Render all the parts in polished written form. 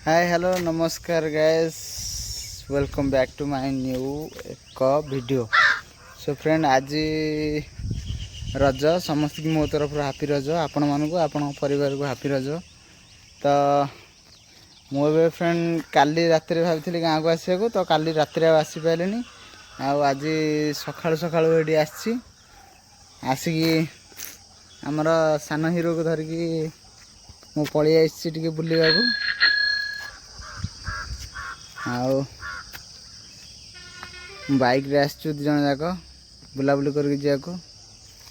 हाय hello नमस्कार guys welcome back to my new एक video. So friend आज रज समस्त की मो तरफ हापी रज आपण मानक आपण परिवार को हापी रज। तो मुझे फ्रेंड काली रात भाई गाँव को आसको तो काली रात आसी पारे आज सका सका आसिकी आमर सान हिरो को धरिकी मु पलि आसी बुलवा बाइक रे आस दी जन जाक बुलाबुली करके जाको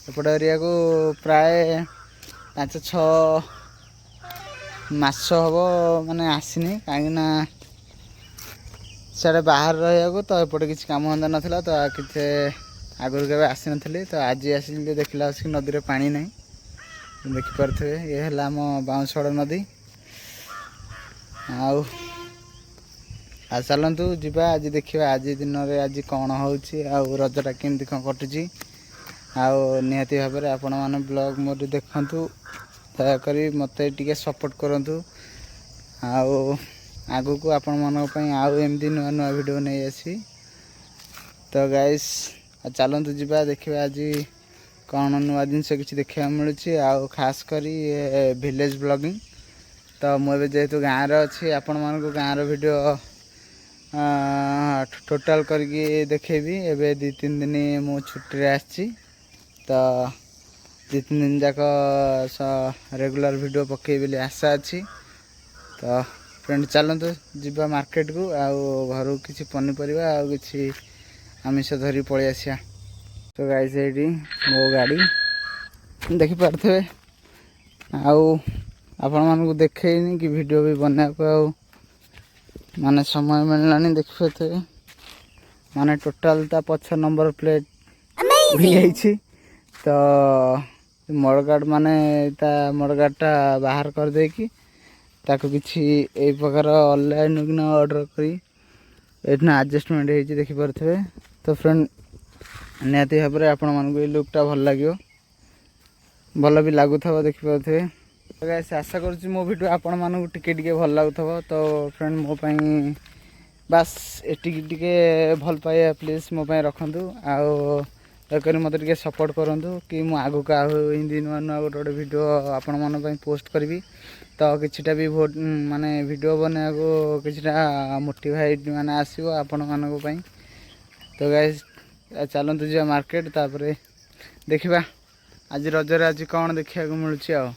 एपट एरिया को प्राय 5-6 मास हम माने आसनी कहीं साढ़े बाहर रहा तो एपटे किसी काम धंदा नाला तो किसी आगुरी के आसी नी तो आज आस देखला नदी में पानी ना देखिपे ये है आम बाउंसड़ नदी आ चलतु जीवा आज देखा आज दिन में आज कौन हो रजटा केमती कौन कटुची निहाती भाव में आपण मैंने ब्लॉग मोर देखु दयाक मत टे सपोर्ट करूँ आगु को आपण मानी आमती नुआ नुआ वीडियो नहीं आसी तो गाइस चलतु जीवा देखा आज कौन नुआ जिनस किसी देखा मिलूँ खास करी विलेज ब्लॉगिंग। तो मुझे जेहेतु गाँव अच्छी आपण मानक गाँव वीडियो टोटाल करके देखेबी एबे 2-3 दिन मु छुट्टी आसी तो 2-3 दिन जाक रेगुलर वीडियो पकेबी बोली आशा अच्छी। तो फ्रेंड चलतु जीवा मार्केट को घर किसी पनीपरिया किसी आमिष धरी पलि आसिया। तो गाइस ये मो गाड़ी देखिपे आपण मानक देखनी कि वीडियो भी बना को माने समय मिललानी देखिए माने टोटाल ता पछ नंबर प्लेट उड़ी जाइए तो मडगार्ड माने ता मडगार्डटा बाहर कर देकी ताको किछि ए प्रकार ऑनलाइन किना ऑर्डर करी एतना एडजस्टमेंट हे देखि परथे। तो फ्रेंड निहाती भाव में आपण मानक लुकटा भल लागियो भल भी लागुथबो देखि परथे। गाइस आशा करुँच मो वीडियो आपण मानक टिके टिके भल लागुथबो। तो फ्रेंड मो पई बास एटिक टिके भल पाइया प्लीज मो पई रखंतु आकर मत टिके सपोर्ट करंतु कि मु आगु का हिंदी नुआ नुआ गोटे वीडियो आपण मन पई पोस्ट करबी तो किछिटा भी माने वीडियो बना को किछिटा मोटिवेट माने आसीबो आपण मानक पई। तो गाइस चलंतु जे मार्केट तापरे देखिबा आज रजरे आज कौन देखा मिलुची आ।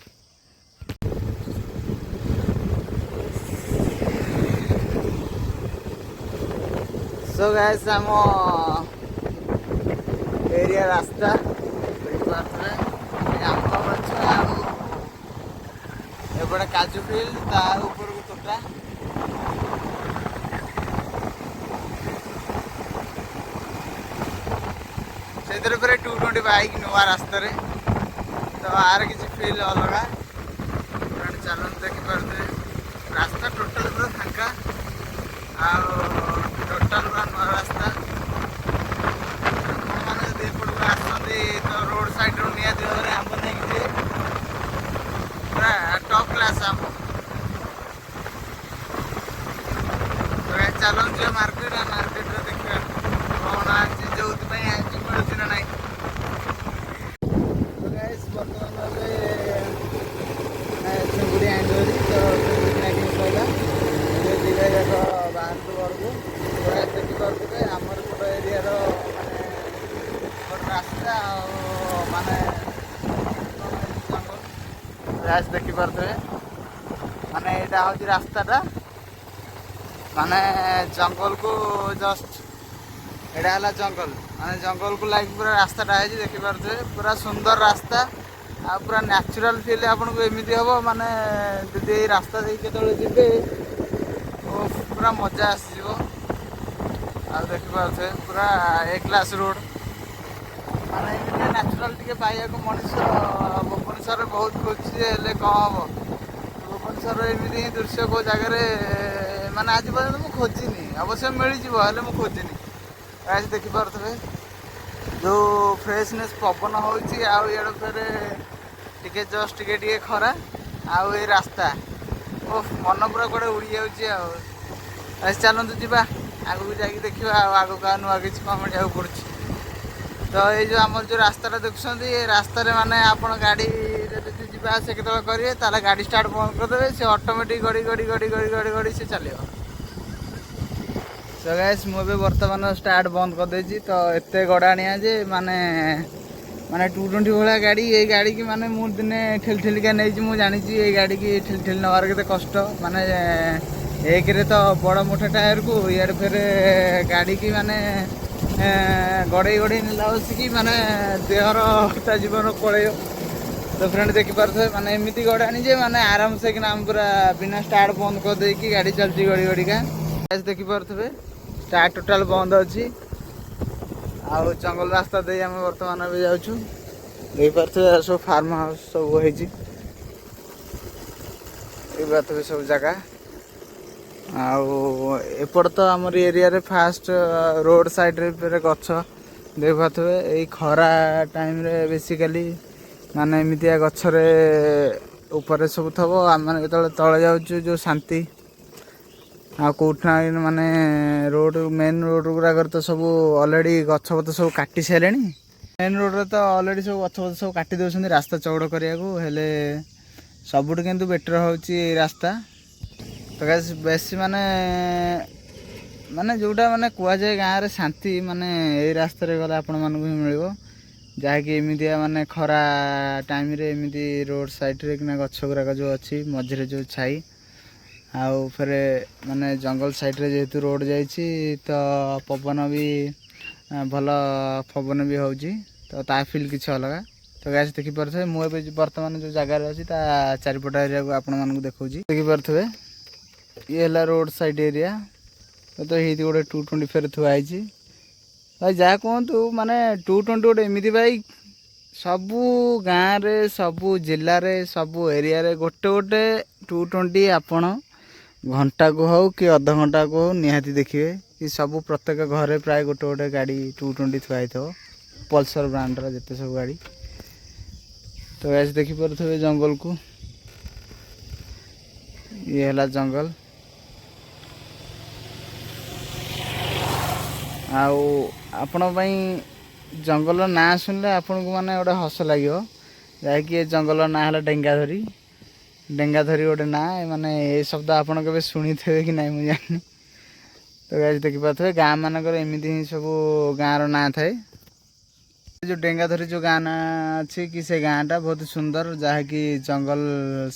सो गाइस आम एरिया रास्ता आंब गछ एपटे काजू फील्ड ता ऊपर को तोटा से 220 बाइक नुआ रास्ता रे तो आर किसी फील अलग चलन देखिपे रास्ता टोटाल पूरा फांका टोटाल पूरा नुआ रास्ता मैंने जब एपटू आसती तो रोड साइड रू निहाती भाव में आंब नहीं पूरा टॉप क्लास आंब। तो चलन जो मार्केट मार्केट देखा कौन आज जो आज मिलूँ ना नाई। तो गाइस बर्तमान चिंगुड़ी आंदोली तो कहला दिवे जाक बाहर घर को देखिपे आमर गोटे एरिया गोटे रास्ता माने जंगल देखिपे माने यहाँ हूँ रास्ताटा माने जंगल को जस्ट एटा है जंगल माने जंगल को लाइक पूरा रास्ताटा है देखिपे पूरा सुंदर रास्ता आ पूरा नेचुरल फील आपन को एमती हम माने यदि रास्ता देके जे पूरा मजा आसो देखिपे पूरा ए क्लास रोड माने नेचुरल टिके पाइया को मनीष भुवनेश्वर बहुत खोजी हेल्ले कम हम भुवनेश्वर एमती ही दृश्य को जगह माने आज पर्यटन मुझे खोजिनी अवश्य मिल खोजिनी आज देखिपे जो फ्रेशनेस पवन हो फेर टिके जस्ट टिके खरा आउ ए रास्ता ଓ ମନ ପୁରା କୁଆଡ଼େ ଉଡ଼ି ଯାଉଛି ଆଉ। ଆଜି ଚାଲନ୍ତୁ ଯିବା ଆଗକୁ ଯାଇକି ଦେଖିବା ଆଉ ଆଗକୁ ଆଉ ନୂଆ କିଛି କ'ଣ ମିଳିବାକୁ ପଡ଼ୁଛି। ତ ଏଇ ଯେଉଁ ଆମର ଯେଉଁ ରାସ୍ତାଟା ଦେଖୁଛନ୍ତି ଏ ରାସ୍ତାରେ ମାନେ ଆପଣ ଗାଡ଼ିରେ ଯଦି ଯିବା ଆସିବା କେତେବେଳେ କରିବେ ତାହେଲେ ଗାଡ଼ି ଷ୍ଟାର୍ଟ ବନ୍ଦ କରିଦେବେ, ସେ ଅଟୋମେଟିକ୍ ଗଡ଼ି ଗଡ଼ି ଗଡ଼ି ଗଡ଼ି ଗଡ଼ି ଗଡ଼ି ସେ ଚାଲିବ। ତ ଗାଇସ୍ ମୁଁ ଏବେ ବର୍ତ୍ତମାନ ଷ୍ଟାର୍ଟ ବନ୍ଦ କରିଦେଇଛି। ତ ଏତେ ଗଡ଼ାଣିଆ ଯେ ମାନେ 220 ଭଳିଆ ଗାଡ଼ି, ଏଇ ଗାଡ଼ିକି ମାନେ ମୁଁ ଦିନେ ଠେଲିକା ନେଇଛି। ମୁଁ ଜାଣିଛି ଏଇ ଗାଡ଼ିକି ଠେଲି ନେବାର କେତେ କଷ୍ଟ। ମାନେ ଏକରେ ତ ବଡ଼ ମୋଟା ଟାୟାରକୁ ଇଆଡ଼େ ଫେରେ ଗାଡ଼ିକି ମାନେ ଗଡ଼େଇ ନେଲା ବସିକି ମାନେ ଦେହର ତା ଜୀବନ ପଳେଇବ। ତ ଫ୍ରେଣ୍ଡ ଦେଖିପାରୁଥିବେ ମାନେ ଏମିତି ଗଡ଼ାଣି ଯେ ମାନେ ଆରାମସେ କିନା ଆମେ ପୁରା ବିନା ଷ୍ଟାର୍ଟ ବନ୍ଦ କରିଦେଇକି ଗାଡ଼ି ଚାଲିଛି ଗଡ଼ି ଗଡ଼ିକା। ଦେଖିପାରୁଥିବେ ଷ୍ଟାର୍ଟ ଟୋଟାଲ ବନ୍ଦ ଅଛି। ଆଉ ଜଙ୍ଗଲ ରାସ୍ତା ଦେଇ ଆମେ ବର୍ତ୍ତମାନ ଏବେ ଯାଉଛୁ। ଦେଖିପାରୁଥିବେ ସବୁ ଫାର୍ମ ହାଉସ୍ ସବୁ ହେଇଛି, ଦେଖିପାରୁଥିବେ ସବୁ ଜାଗା। ଆଉ ଏପଟେ ତ ଆମର ଏରିଆରେ ଫାଷ୍ଟ ରୋଡ଼ ସାଇଡ଼ରେ ଗଛ ଦେଖିପାରୁଥିବେ। ଏଇ ଖରା ଟାଇମରେ ବେସିକାଲି ମାନେ ଏମିତିଆ ଗଛରେ ଉପରେ ସବୁ ଥବ। ଆମେ ଯେତେବେଳେ ତଳେ ଯାଉଛୁ ଯେଉଁ ଶାନ୍ତି। ଆଉ କେଉଁଠି ନା ମାନେ ରୋଡ଼ ମେନ୍ ରୋଡ଼ ଗୁଡ଼ାକରେ ତ ସବୁ ଅଲରେଡ଼ି ଗଛପତ୍ର ସବୁ କାଟି ସାରିଲେଣି। ମେନ୍ ରୋଡ଼ରେ ତ ଅଲରେଡ଼ି ସବୁ ଗଛପତ୍ର ସବୁ କାଟି ଦେଉଛନ୍ତି ରାସ୍ତା ଚଉଡ଼ କରିବାକୁ। ହେଲେ ସବୁଠୁ କିନ୍ତୁ ବେଟର୍ ହେଉଛି ଏଇ ରାସ୍ତା। ତ ବେଶୀ ମାନେ ଯେଉଁଟା ମାନେ କୁହାଯାଏ ଗାଁରେ ଶାନ୍ତି ମାନେ ଏଇ ରାସ୍ତାରେ ଗଲେ ଆପଣମାନଙ୍କୁ ହିଁ ମିଳିବ। ଯାହାକି ଏମିତିଆ ମାନେ ଖରା ଟାଇମରେ ଏମିତି ରୋଡ଼ ସାଇଡ଼ରେ କିନା ଗଛ ଗୁଡ଼ାକ ଯେଉଁ ଅଛି ମଝିରେ ଯେଉଁ ଛାଇ, ଆଉ ଫେରେ ମାନେ ଜଙ୍ଗଲ ସାଇଡ଼ରେ ଯେହେତୁ ରୋଡ଼ ଯାଇଛି ତ ପବନ ବି ଭଲ ପବନ ବି ହେଉଛି। ତ ତା ଫିଲ୍ କିଛି ଅଲଗା। ତ ଗାଇସ୍ ଦେଖିପାରୁଥିବେ ମୁଁ ଏବେ ବର୍ତ୍ତମାନ ଯେଉଁ ଜାଗାରେ ଅଛି ତା ଚାରିପଟ ଏରିଆକୁ ଆପଣମାନଙ୍କୁ ଦେଖାଉଛି। ଦେଖିପାରୁଥିବେ ଇଏ ହେଲା ରୋଡ଼ ସାଇଡ଼ ଏରିଆ। ତ ହେଇଠି ଗୋଟେ 220 ଫେରେ ଥୁଆ ହେଇଛି। ଭାଇ ଯାହା କୁହନ୍ତୁ ମାନେ 220 ଗୋଟେ ଏମିତି ବାଇକ୍ ସବୁ ଗାଁରେ ସବୁ ଜିଲ୍ଲାରେ ସବୁ ଏରିଆରେ ଗୋଟେ 220 ଆପଣ ଘଣ୍ଟାକୁ ହଉ କି ଅଧଘଣ୍ଟାକୁ ହଉ ନିହାତି ଦେଖିବେ। କି ସବୁ ପ୍ରତ୍ୟେକ ଘରେ ପ୍ରାୟ ଗୋଟେ ଗାଡ଼ି 220 ଥୁଆ ହେଇଥିବ, ପଲ୍ସର ବ୍ରାଣ୍ଡର ଯେତେ ସବୁ ଗାଡ଼ି। ତ ଗାଇସ୍ ଦେଖିପାରୁଥିବେ ଜଙ୍ଗଲକୁ, ଇଏ ହେଲା ଜଙ୍ଗଲ। ଆଉ ଆପଣଙ୍କ ପାଇଁ ଜଙ୍ଗଲର ନାଁ ଶୁଣିଲେ ଆପଣଙ୍କୁ ମାନେ ଗୋଟେ ହସ ଲାଗିବ। ଯାହାକି ଏ ଜଙ୍ଗଲର ନାଁ ହେଲା ଡେଙ୍ଗାଧରି। ଡେଙ୍ଗାଧରି ଗୋଟେ ନାଁ, ମାନେ ଏ ଶବ୍ଦ ଆପଣ କେବେ ଶୁଣିଥିବେ କି ନାହିଁ ମୁଁ ଜାଣିନି। ତ ଗାଇସ୍ ଦେଖିପାରୁଥିବେ ଗାଁ ମାନଙ୍କରେ ଏମିତି ହିଁ ସବୁ ଗାଁର ନାଁ ଥାଏ। ଯେଉଁ ଡେଙ୍ଗାଧରି ଯେଉଁ ଗାଁ ନାଁ ଅଛି କି ସେ ଗାଁଟା ବହୁତ ସୁନ୍ଦର, ଯାହାକି ଜଙ୍ଗଲ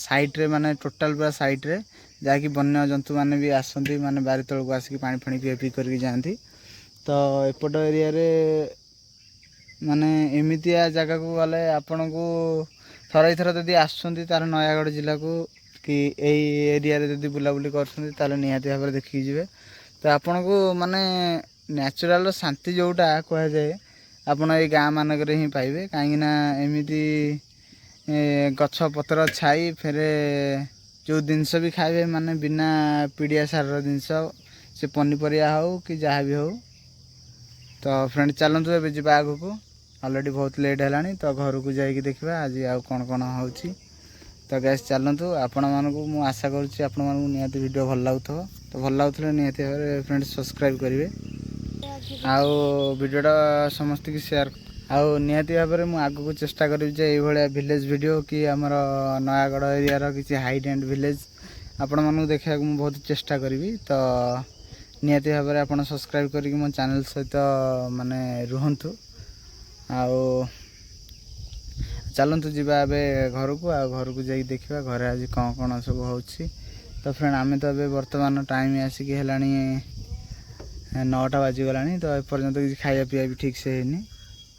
ସାଇଡ଼ରେ ମାନେ ଟୋଟାଲ ପୁରା ସାଇଡ଼ରେ, ଯାହାକି ବନ୍ୟଜନ୍ତୁ ମାନେ ବି ଆସନ୍ତି ମାନେ ବାରି ତଳକୁ ଆସିକି ପାଣି ଫାଣି ପିଇ କରିକି ଯାଆନ୍ତି। ତ ଏପଟ ଏରିଆରେ ମାନେ ଏମିତିଆ ଜାଗାକୁ ଗଲେ ଆପଣଙ୍କୁ ଥରେ ଥର ଯଦି ଆସୁଛନ୍ତି ତାହେଲେ ନୟାଗଡ଼ ଜିଲ୍ଲାକୁ କି ଏଇ ଏରିଆରେ ଯଦି ବୁଲାବୁଲି କରୁଛନ୍ତି ତାହେଲେ ନିହାତି ଭାବରେ ଦେଖିକି ଯିବେ। ତ ଆପଣଙ୍କୁ ମାନେ ନ୍ୟାଚୁରାଲର ଶାନ୍ତି ଯେଉଁଟା କୁହାଯାଏ ଆପଣ ଏଇ ଗାଁ ମାନଙ୍କରେ ହିଁ ପାଇବେ। କାହିଁକିନା ଏମିତି ଗଛ ପତ୍ର ଛାଇ ଫେରେ ଯେଉଁ ଜିନିଷ ବି ଖାଇବେ ମାନେ ବିନା ପିଡ଼ିଆ ସାରର ଜିନିଷ, ସେ ପନିପରିବା ହେଉ କି ଯାହା ବି ହେଉ। ତ ଫ୍ରେଣ୍ଡ ଚାଲନ୍ତୁ ଏବେ ଯିବା ଆଗକୁ। ଅଲରେଡ଼ି ବହୁତ ଲେଟ୍ ହେଲାଣି ତ ଘରକୁ ଯାଇକି ଦେଖିବା ଆଜି ଆଉ କ'ଣ ହେଉଛି। ତ ଗ୍ୟାସ୍ ଚାଲନ୍ତୁ। ଆପଣମାନଙ୍କୁ ମୁଁ ଆଶା କରୁଛି ଆପଣମାନଙ୍କୁ ନିହାତି ଭିଡ଼ିଓ ଭଲ ଲାଗୁଥିବ। ତ ଭଲ ଲାଗୁଥିଲେ ନିହାତି ଭାବରେ ଫ୍ରେଣ୍ଡ ସବସ୍କ୍ରାଇବ୍ କରିବେ, ଆଉ ଭିଡ଼ିଓଟା ସମସ୍ତଙ୍କୁ ସେୟାର। ଆଉ ନିହାତି ଭାବରେ ମୁଁ ଆଗକୁ ଚେଷ୍ଟା କରିବି ଯେ ଏଇଭଳିଆ ଭିଲେଜ୍ ଭିଡ଼ିଓ କି ଆମର ନୟାଗଡ଼ ଏରିଆର କିଛି ହାଇଟ୍ ଆଣ୍ଡ ଭିଲେଜ୍ ଆପଣମାନଙ୍କୁ ଦେଖିବାକୁ ମୁଁ ବହୁତ ଚେଷ୍ଟା କରିବି। ତ ନିହାତି ଭାବରେ ଆପଣ ସବସ୍କ୍ରାଇବ୍ କରିକି ମୋ ଚ୍ୟାନେଲ୍ ସହିତ ମାନେ ରୁହନ୍ତୁ। ଆଉ ଚାଲନ୍ତୁ ଯିବା ଏବେ ଘରକୁ, ଆଉ ଘରକୁ ଯାଇକି ଦେଖିବା ଘରେ ଆଜି କ'ଣ ସବୁ ହେଉଛି। ତ ଫ୍ରେଣ୍ଡ ଆମେ ତ ଏବେ ବର୍ତ୍ତମାନ ଟାଇମ୍ ଆସିକି ହେଲାଣି 9ଟା ବାଜିଗଲାଣି। ତ ଏପର୍ଯ୍ୟନ୍ତ କିଛି ଖାଇବା ପିଇବା ବି ଠିକ୍ସେ ହେଇନି।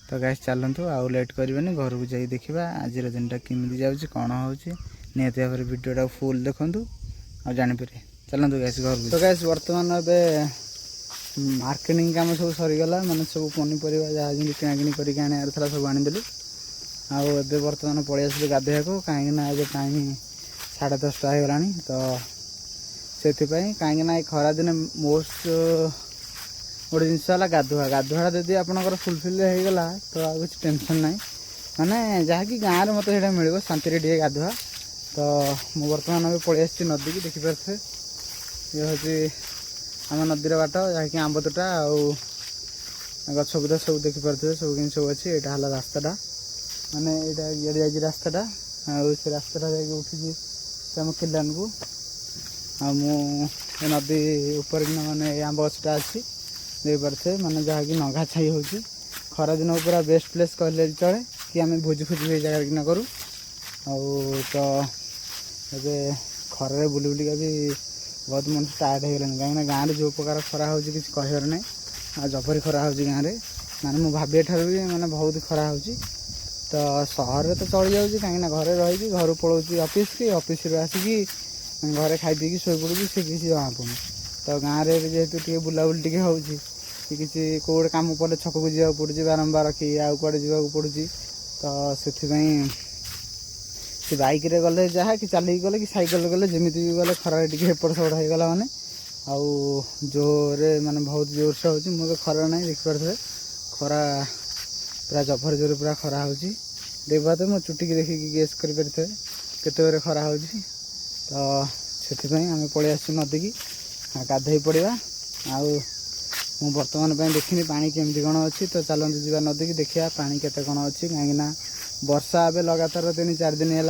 ତ ଗାଇସ୍ ଚାଲନ୍ତୁ ଆଉ ଲେଟ୍ କରିବେନି, ଘରକୁ ଯାଇକି ଦେଖିବା ଆଜିର ଦିନଟା କେମିତି ଯାଉଛି କ'ଣ ହେଉଛି। ନିହାତି ଭାବରେ ଭିଡ଼ିଓଟାକୁ ଫୁଲ୍ ଦେଖନ୍ତୁ ଆଉ ଜାଣିପାରିବେ। ଚାଲନ୍ତୁ ଗାଇସ୍ ଘରକୁ। ତ ଗାଇସ୍ ବର୍ତ୍ତମାନ ଏବେ ମାର୍କେଟିଂ କାମ ସବୁ ସରିଗଲା, ମାନେ ସବୁ ପନିପରିବା ଯାହା ଯେମିତି କିଣାକିଣି କରିକି ଆଣିବାର ଥିଲା ସବୁ ଆଣିଦେଲୁ। ଆଉ ଏବେ ବର୍ତ୍ତମାନ ପଳେଇ ଆସିଲୁ ଗାଧୋଇବାକୁ, କାହିଁକିନା ଏବେ ଟାଇମ୍ 10:30 ହେଇଗଲାଣି। ତ ସେଥିପାଇଁ କାହିଁକିନା ଏଇ ଖରାଦିନେ ମୋଷ୍ଟ ଗୋଟେ ଜିନିଷ ହେଲା ଗାଧୁଆଟା ଯଦି ଆପଣଙ୍କର ଫୁଲଫିଲ୍ ହେଇଗଲା ତ ଆଉ କିଛି ଟେନସନ୍ ନାହିଁ। ମାନେ ଯାହାକି ଗାଁରେ ମୋତେ ସେଇଟା ମିଳିବ ଶାନ୍ତିରେ ଟିକେ ଗାଧୁଆ। ତ तो मु बर्तमान भी पलि आसी नदी की देखिपे ये हूँ आम नदीर बाट जहाँकि आंब तोटा आउ गछ बुदा सब देखिपे सब जिन सब अच्छी यहाँ है रास्ताटा माने यहाँ इे जा रास्ताटा आउ से रास्ताटा जा उठी आम किलान को नदी ऊपर माने आंब गछटा अच्छी देखिपे माने जहाँकि नघा छाई हो खरा दिन पूरा बेस्ट प्लेस कहले चले कि आम भोजी खोजी ये जगह किना करूँ तो ये खर बुली बुलिका भी बहुत मन टायर्ड हो गलानी कहीं गाँव में जो प्रकार खरा हो किसी कहर ना आ जबरी खरा हो गाँव में माने मु भाभी ठार भी माने बहुत खरा हो तो सहर तो चली जाऊँगी कहीं घरे रही घर पलाऊँ ऑफिस की ऑफिस आसिकी घरे खाई पी शोई पड़ूँ से किसी जना पड़ुनी तो गाँव में जेहेतु टे बुलाबुली टे हो किसी कौटे कम पड़े छक को जावाक पड़ू बारंबार कि आउ कड़े जावाक पड़ू तो से बाइक रे गले जहाँ कि चलिक गले कि सैकल गले जमी भी गले खरार टे एपट सेपट होगा मैंने आउ जोरे माने बहुत जोर से हो मुझे खरा ना देखिपे खरा पूरा जबर जोर पूरा खरा हो देखा मो चुटी की देखिकी गेस करें खरा हो तो से आम पलि आस नदी की गाधे पड़ा आउ मु बर्तमान देखनी पानी केमती कौन अच्छी तो चलते जी नदी की देखा पानी केते कौन अच्छी कहीं वर्षा ए लगातार 3-4 दिन है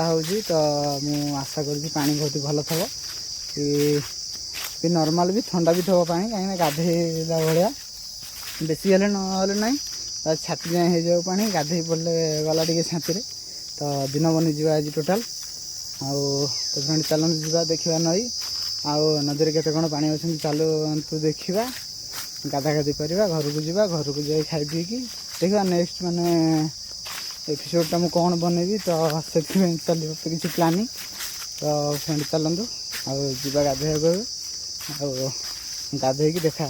तो मु आशा करी पानी बहुत भल थो कि नॉर्मल भी ठंडा भी थो पानी कहीं गाधेला भाया बेसी हेल्ले ना छाती जाए हो जाओ पानी गाधे पड़े गला टे छाती तो दिन बनीजा आज टोटाल आउ तो फ्रेंड चलते जा देखा नई आउ नदी केते कौन पानी अच्छे चलतु देखा गाधा गाधी करवा घर को जावा घर को जाए खाई पीकी देखा नेक्स्ट माने एपिसोडटा मु कौन बनैबी तो से चलो किसी प्लानिंग तो फ्रेंड चलतु आवा गाधे गाधे देखा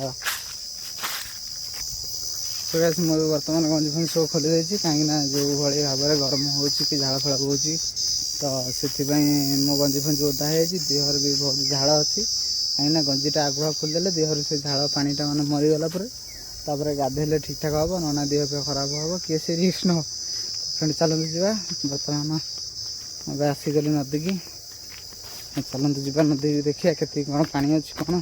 तो गाइस मो वर्तमान गंजी फंजी सब खोली जाइए कहीं जो भाई भाव में गरम हो कि झाड़ फाड़ हो तो से मो गंजी फंजी ओदा हो देहर भी बहुत झाड़ अच्छी कहीं गंजीटा आगुआ खोलदेले देहर से झाड़ पानीटा माने मरीगला तापर गाधेले ठीक ठाक हम ना देह पे खराब हम किए से रिस्क न फ्रेंड चलते जा बर्तमान आसीगली नदी की चलते जा नदी देखिए केत कौन पानी अच्छी कौन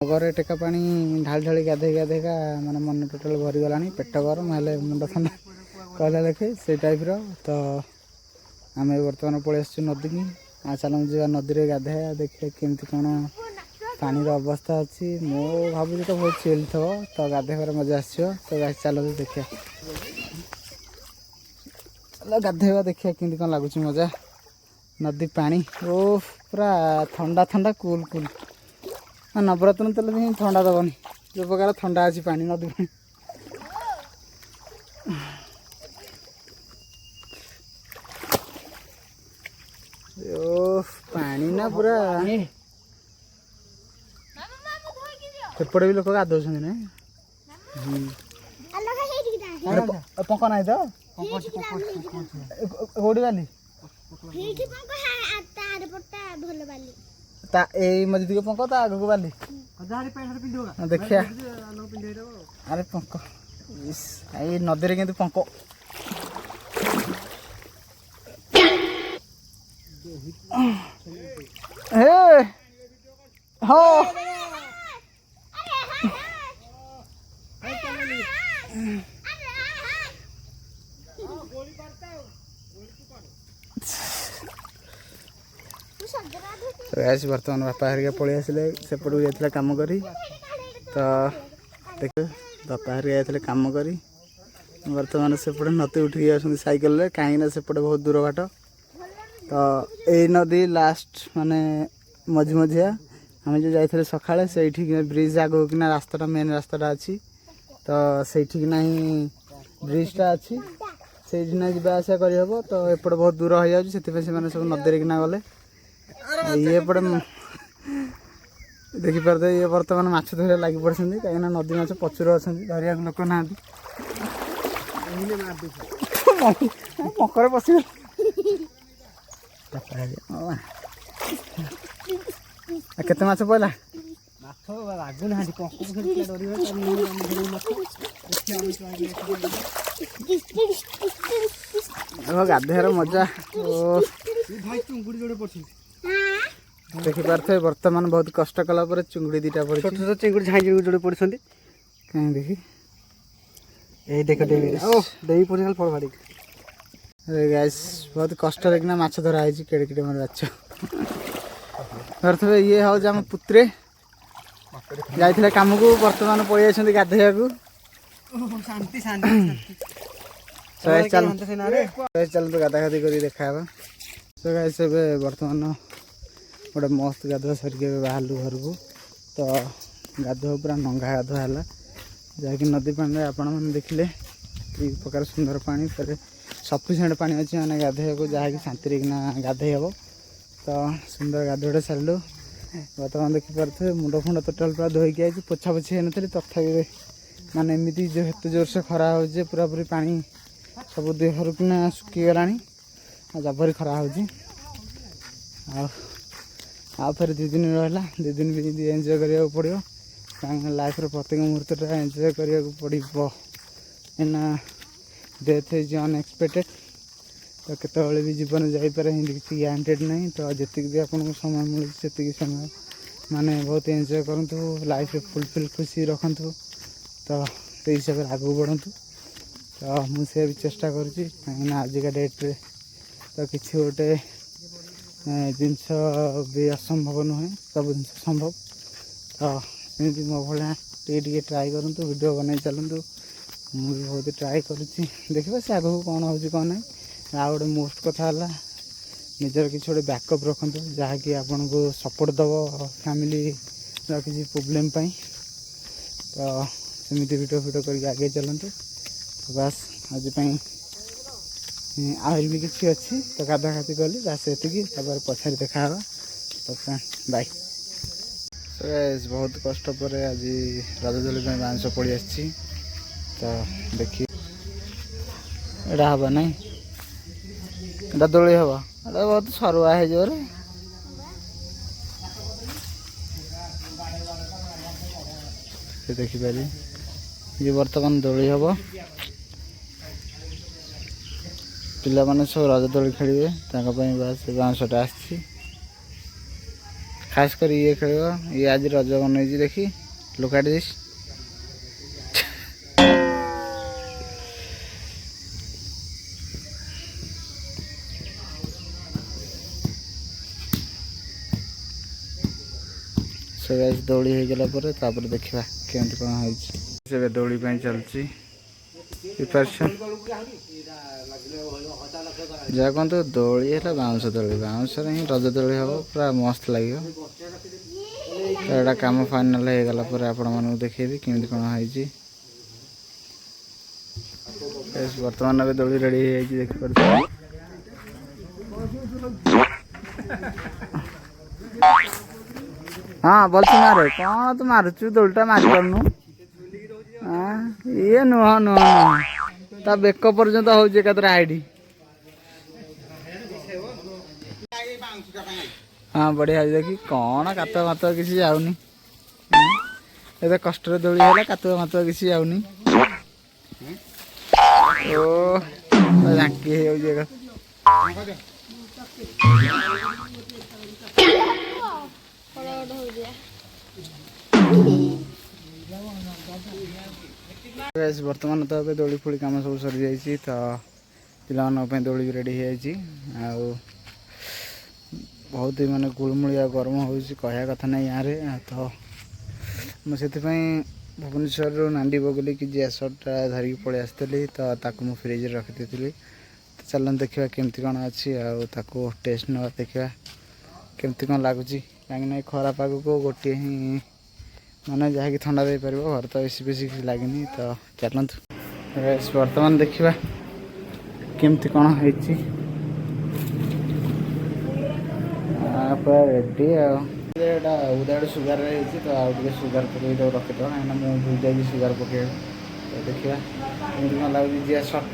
घरे टेका पानी ढाली ढाली गाधे माने मन टोटाल भरीगला पेट गरम हेल्ले मुंड ठंडा कहला लेखे से टाइप तो आम बर्तमान पलि आस नदी की चल जा नदी में गाधे देखिए केमती कौन पानी अवस्था अच्छी मो भावी तो बहुत चिल थो तो गाधेबार मजा आस तो चल देखिए चलो गाधेबा देखिए केमती कौन लगुच मजा नदी पानी ओ पूरा ठंडा ठंडा कूल कूल नवरत्न तेल भी ठंडा दबनी जो प्रकार ठंडा अच्छी पानी नदी पानी पानी ना पूरा सेपटे भी लोक गाधो ना पंख ना तो कौटी बाली मझी पंख ता आग को बाली देखिया अरे पंख ये नदी में पंख हाँ तो बर्तमान बापा हरिका पलि आसिले सेपटू जाइए कम करी तो देख बापा हरिका जाइए कम करी बर्तमान सेपटे नदी उठिकी आसती साइकेल कहीं सेपटे बहुत दूर बाट तो यही नदी लास्ट माने मझी मझिया आम जो जाइए सकाଳେ से ब्रिज आगे किना रास्ता मेन रास्ता अच्छी तो सहीठिकना ही ब्रिजटा अच्छी से जा आसा करहब तो एपटे बहुत दूर हो जाए से सब नदी किना गले ये पटे देखिपारे ये बर्तमान माछ धरिया लगी पड़े कहीं नदी माछ पचुर अच्छा धरिया लोक ना मकर पशि केते माछ पड़ा गाधेर मजा देखिपारे बर्तमान बहुत कष्ट कला चुंगुड़ी दीटा पड़ी छोट छोट चिंगुड़ी झाई जोड़े पड़ी कहीं देखी ये देख देवी पड़ी पड़ गैस बहुत कष्ट देखना माछ धरा है केड़े केड़े मार माछ धरते ये हूँ आम पुत्रे जाइए कम को बर्तमान पड़े जाइए गाधोया चल तो गाधा गाधी कर देखा सो गैस बर्तमान गोटे मस्त गाधुआ सरिक बाहर घर को तो गाधुआ पूरा नंगा गाधुआ है जहाँकि नदी पानी आपण मैंने देखिले कि प्रकार सुंदर पानी पर सफिसीयंट पानी अच्छे मैंने गाधोया को जहाँकि शांति गाधे हे तो सुंदर गाधुआटे सारू बर्तमान देखिपारे मुंड फुंड टोटाल पूरा धोईकी आई पोछा पोछी होनी तथापि माने एमती जो एत जोर से खरा हो पूरा पूरी पानी सब देहर किना सुखीगला जबरी खरा हो फिर 2 दिन रहा 2 दिन भी एंजॉय करा पड़ो कहीं लाइफ प्रत्येक मुहूर्तटा एंजॉय करा पड़ो एना डेथ इज अनएक्सपेक्टेड तो केतबले भी जीवन जापे किसी ग्यारंटेड नहीं तो जी भी आपको समय मिले से समय माने बहुत एंजॉय करूँ लाइफ फुलफिल खुशी रखु तो हिसाब से आगे बढ़ु तो मुझे भी चेष्टा करुँची कहीं आजिका डेट्रे तो किसी गोटे जिनस भी असंभव नुहे सब जिन संभव तो एमती मो भाई ट्राए करूँ वीडियो बन चलतु मुझे बहुत ट्राए करुँची देखा से आगे कौन हो कौन ना आ गोटे मोस्ट कथा निजर किसी गोटे बैकअप रखु जहाँकि आपन को सपोर्ट दब फैमिली किसी प्रोब्लेम तो सेमती वीडियो करके आगे चलतु तो बस आज आहरी भी किसी अच्छी तो गाधा गाधी कली बस ये पछाड़ी देखा तो बाय बहुत कष्ट पर आज रजदोली बांस पड़ी आसी तो देखिए एटा हम ना एटा दोली हम एटा बहुत सरुआ है जोर देखिपारे ये बर्तमान दोली हम पिला माने सब रजदोली खेलिए बस बाउंसटा आसी खास कर ये खेल ये आज रज बन देखी लुकाट दिस से गाइस दौड़ी हो गला पर देखा केमती कौन हो दौड़ी चलती प्रिपरेशन जहाँ कहतु दोली है बाउंस दोली बाउंस ही रज दोली हम पूरा मस्त लगे तो यहाँ कम फाइनाल हो गला आपण मानक देखेबी केमती कौन हो बर्तमान अभी दोली रेडी हो देखिए हाँ बोल मारे कौन तू मारुचु दोलटा मारि पारनु ये नुह नुह नुह ता बेक पर्यंत होते हाइट हाँ बढ़िया देखी कौन कातुआ मातुआ किसी जाऊनी ये कष्ट दोली है कातुआ मातुआ किसी जाऊनी ओ झांकी हो बर्तमान तो ये दोली फोली कम सब सरी जाइए तो पिला दोली रेडी हो बहुत ही माने गुलमुलिया गरम हो कह कथा ना यहाँ तो मुझे भुवनेश्वर नांडी बगली कि जेसटा धरिकी पलि आसती तो फ्रिज रखी तो चलन देखा केमती कौन अच्छी टेस्ट ना देखा केमती कौन लगुच। କାହିଁକିନା ଏ ଖରା ପାଗକୁ ଗୋଟିଏ ହିଁ ମାନେ ଯାହାକି ଥଣ୍ଡା ଦେଇପାରିବ। ଘରେ ତ ଏସି ବେଶୀ କିଛି ଲାଗିନି। ତ ଚାଲନ୍ତୁ ବର୍ତ୍ତମାନ ଦେଖିବା କେମିତି କ'ଣ ହେଇଛି। ପୁରା ରେଡ଼ି ଆଉ ଏଇଟା ଉଇଦାଉଟ୍ ସୁଗାରରେ ହେଇଛି। ତ ଆଉ ଟିକେ ସୁଗାର ପକେଇକି ତାକୁ ରଖିଦେବା, କାହିଁକିନା ମୁଁ ଭୁଲି ଯାଇଛି ସୁଗାର ପକେଇବାକୁ। ତ ଦେଖିବା କେମିତି କ'ଣ ଲାଗୁଛି ଜିଆ ସଟ୍।